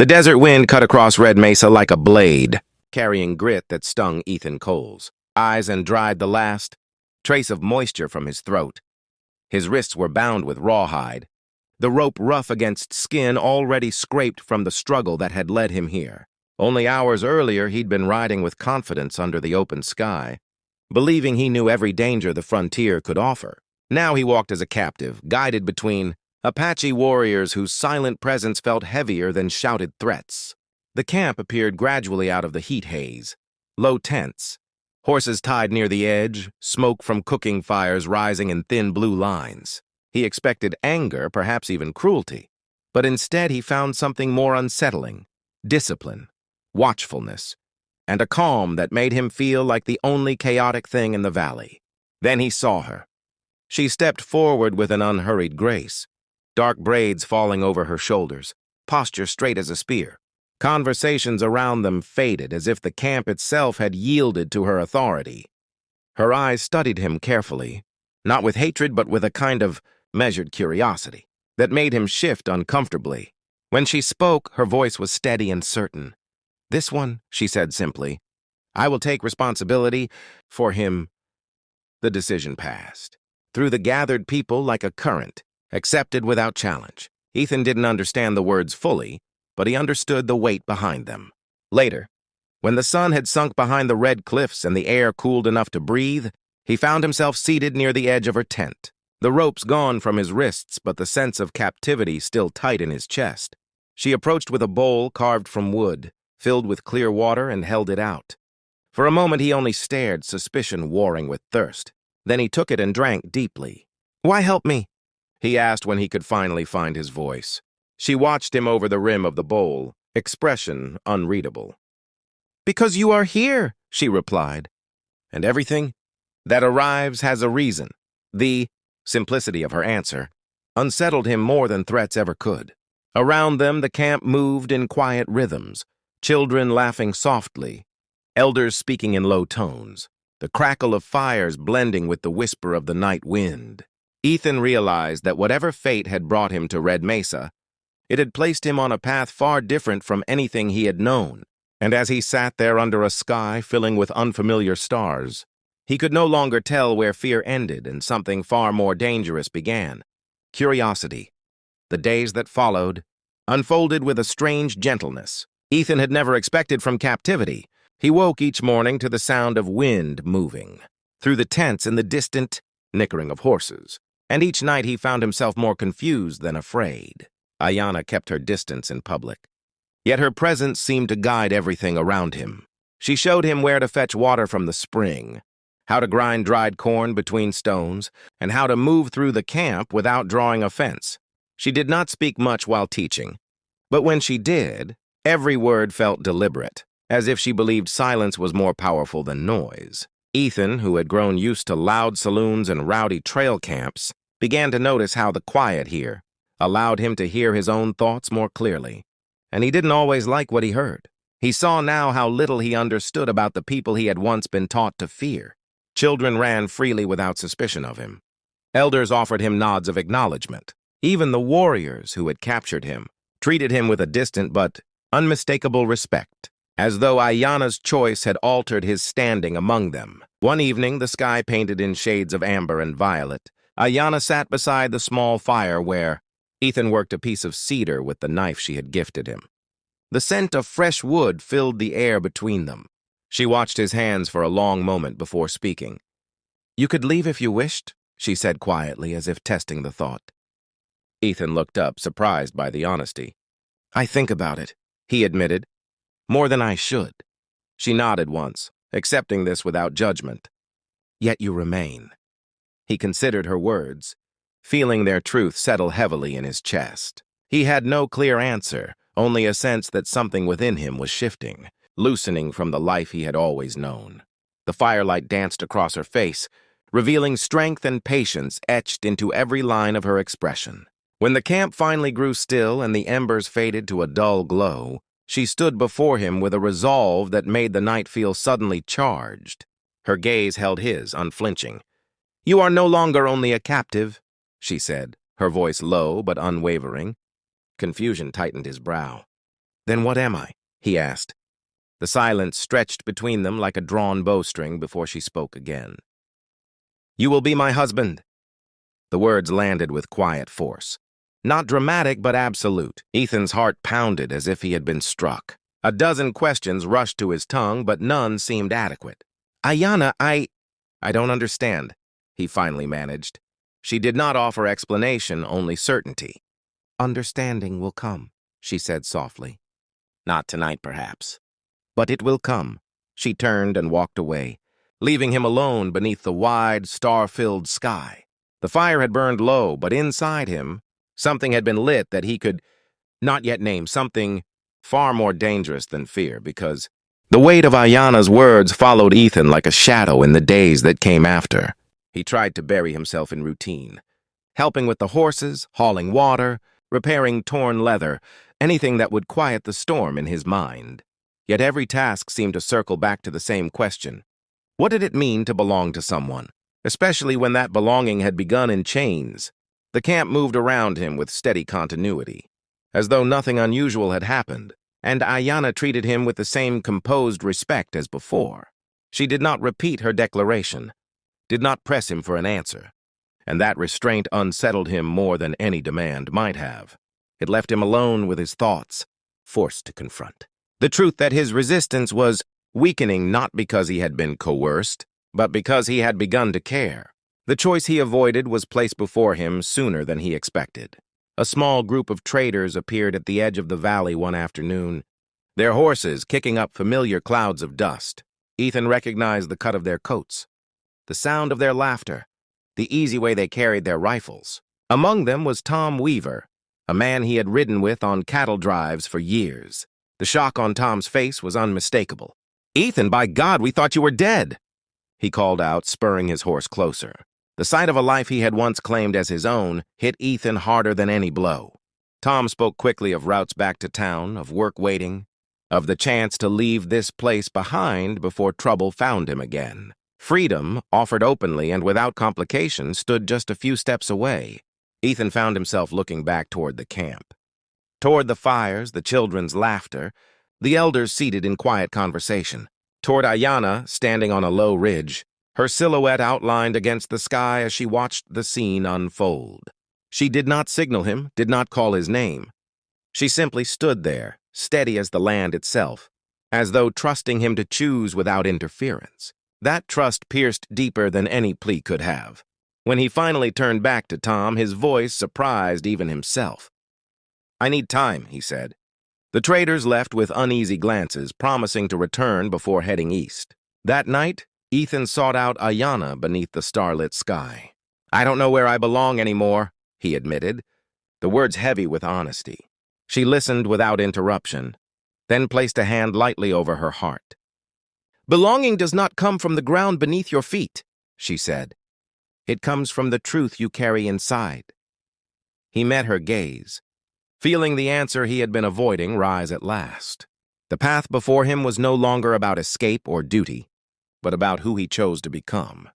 The desert wind cut across Red Mesa like a blade, carrying grit that stung Ethan Cole's eyes and dried the last trace of moisture from his throat. His wrists were bound with rawhide, the rope rough against skin already scraped from the struggle that had led him here. Only hours earlier, he'd been riding with confidence under the open sky, believing he knew every danger the frontier could offer. Now he walked as a captive, guided between Apache warriors whose silent presence felt heavier than shouted threats. The camp appeared gradually out of the heat haze. Low tents, horses tied near the edge, smoke from cooking fires rising in thin blue lines. He expected anger, perhaps even cruelty, but instead he found something more unsettling: discipline, watchfulness, and a calm that made him feel like the only chaotic thing in the valley. Then he saw her. She stepped forward with an unhurried grace, dark braids falling over her shoulders, posture straight as a spear. Conversations around them faded as if the camp itself had yielded to her authority. Her eyes studied him carefully, not with hatred but with a kind of measured curiosity that made him shift uncomfortably. When she spoke, her voice was steady and certain. "This one," she said simply. "I will take responsibility for him." The decision passed through the gathered people like a current, accepted without challenge. Ethan didn't understand the words fully, but he understood the weight behind them. Later, when the sun had sunk behind the red cliffs and the air cooled enough to breathe, he found himself seated near the edge of her tent, the ropes gone from his wrists but the sense of captivity still tight in his chest. She approached with a bowl carved from wood, filled with clear water, and held it out. For a moment he only stared, suspicion warring with thirst. Then he took it and drank deeply. "Why help me?" he asked when he could finally find his voice. She watched him over the rim of the bowl, expression unreadable. "Because you are here," she replied. "And everything that arrives has a reason." The simplicity of her answer unsettled him more than threats ever could. Around them, the camp moved in quiet rhythms, children laughing softly, elders speaking in low tones, the crackle of fires blending with the whisper of the night wind. Ethan realized that whatever fate had brought him to Red Mesa, it had placed him on a path far different from anything he had known. And as he sat there under a sky filling with unfamiliar stars, he could no longer tell where fear ended and something far more dangerous began: curiosity. The days that followed unfolded with a strange gentleness Ethan had never expected from captivity. He woke each morning to the sound of wind moving through the tents and the distant nickering of horses, and each night he found himself more confused than afraid. Ayanna kept her distance in public, yet her presence seemed to guide everything around him. She showed him where to fetch water from the spring, how to grind dried corn between stones, and how to move through the camp without drawing offense. She did not speak much while teaching, but when she did, every word felt deliberate, as if she believed silence was more powerful than noise. Ethan, who had grown used to loud saloons and rowdy trail camps, began to notice how the quiet here allowed him to hear his own thoughts more clearly. And he didn't always like what he heard. He saw now how little he understood about the people he had once been taught to fear. Children ran freely without suspicion of him. Elders offered him nods of acknowledgement. Even the warriors who had captured him treated him with a distant but unmistakable respect, as though Ayanna's choice had altered his standing among them. One evening, the sky painted in shades of amber and violet, Ayanna sat beside the small fire where Ethan worked a piece of cedar with the knife she had gifted him. The scent of fresh wood filled the air between them. She watched his hands for a long moment before speaking. "You could leave if you wished," she said quietly, as if testing the thought. Ethan looked up, surprised by the honesty. "I think about it," he admitted. "More than I should." She nodded once, accepting this without judgment. "Yet you remain." He considered her words, feeling their truth settle heavily in his chest. He had no clear answer, only a sense that something within him was shifting, loosening from the life he had always known. The firelight danced across her face, revealing strength and patience etched into every line of her expression. When the camp finally grew still and the embers faded to a dull glow, she stood before him with a resolve that made the night feel suddenly charged. Her gaze held his, unflinching. "You are no longer only a captive," she said, her voice low but unwavering. Confusion tightened his brow. Then what am I? He asked. The silence stretched between them like a drawn bowstring before she spoke again. You will be my husband. The words landed with quiet force. Not dramatic, but absolute. Ethan's heart pounded as if he had been struck. A dozen questions rushed to his tongue, but none seemed adequate. Ayanna, I don't understand, he finally managed. She did not offer explanation, only certainty. Understanding will come, she said softly. Not tonight, perhaps. But it will come. She turned and walked away, leaving him alone beneath the wide, star-filled sky. The fire had burned low, but inside him, something had been lit that he could not yet name, something far more dangerous than fear, because the weight of Ayanna's words followed Ethan like a shadow in the days that came after. He tried to bury himself in routine, helping with the horses, hauling water, repairing torn leather, anything that would quiet the storm in his mind. Yet every task seemed to circle back to the same question. What did it mean to belong to someone, especially when that belonging had begun in chains? The camp moved around him with steady continuity, as though nothing unusual had happened, and Ayanna treated him with the same composed respect as before. She did not repeat her declaration, did not press him for an answer, and that restraint unsettled him more than any demand might have. It left him alone with his thoughts, forced to confront the truth that his resistance was weakening not because he had been coerced, but because he had begun to care. The choice he avoided was placed before him sooner than he expected. A small group of traders appeared at the edge of the valley one afternoon, their horses kicking up familiar clouds of dust. Ethan recognized the cut of their coats, the sound of their laughter, the easy way they carried their rifles. Among them was Tom Weaver, a man he had ridden with on cattle drives for years. The shock on Tom's face was unmistakable. "Ethan, by God, we thought you were dead!" he called out, spurring his horse closer. The sight of a life he had once claimed as his own hit Ethan harder than any blow. Tom spoke quickly of routes back to town, of work waiting, of the chance to leave this place behind before trouble found him again. Freedom, offered openly and without complication, stood just a few steps away. Ethan found himself looking back toward the camp. Toward the fires, the children's laughter, the elders seated in quiet conversation. Toward Ayanna, standing on a low ridge, her silhouette outlined against the sky as she watched the scene unfold. She did not signal him, did not call his name. She simply stood there, steady as the land itself, as though trusting him to choose without interference. That trust pierced deeper than any plea could have. When he finally turned back to Tom, his voice surprised even himself. "I need time," he said. The traders left with uneasy glances, promising to return before heading east. That night, Ethan sought out Ayanna beneath the starlit sky. "I don't know where I belong anymore," he admitted, the words heavy with honesty. She listened without interruption, then placed a hand lightly over her heart. "Belonging does not come from the ground beneath your feet," she said. "It comes from the truth you carry inside." He met her gaze, feeling the answer he had been avoiding rise at last. The path before him was no longer about escape or duty, but about who he chose to become.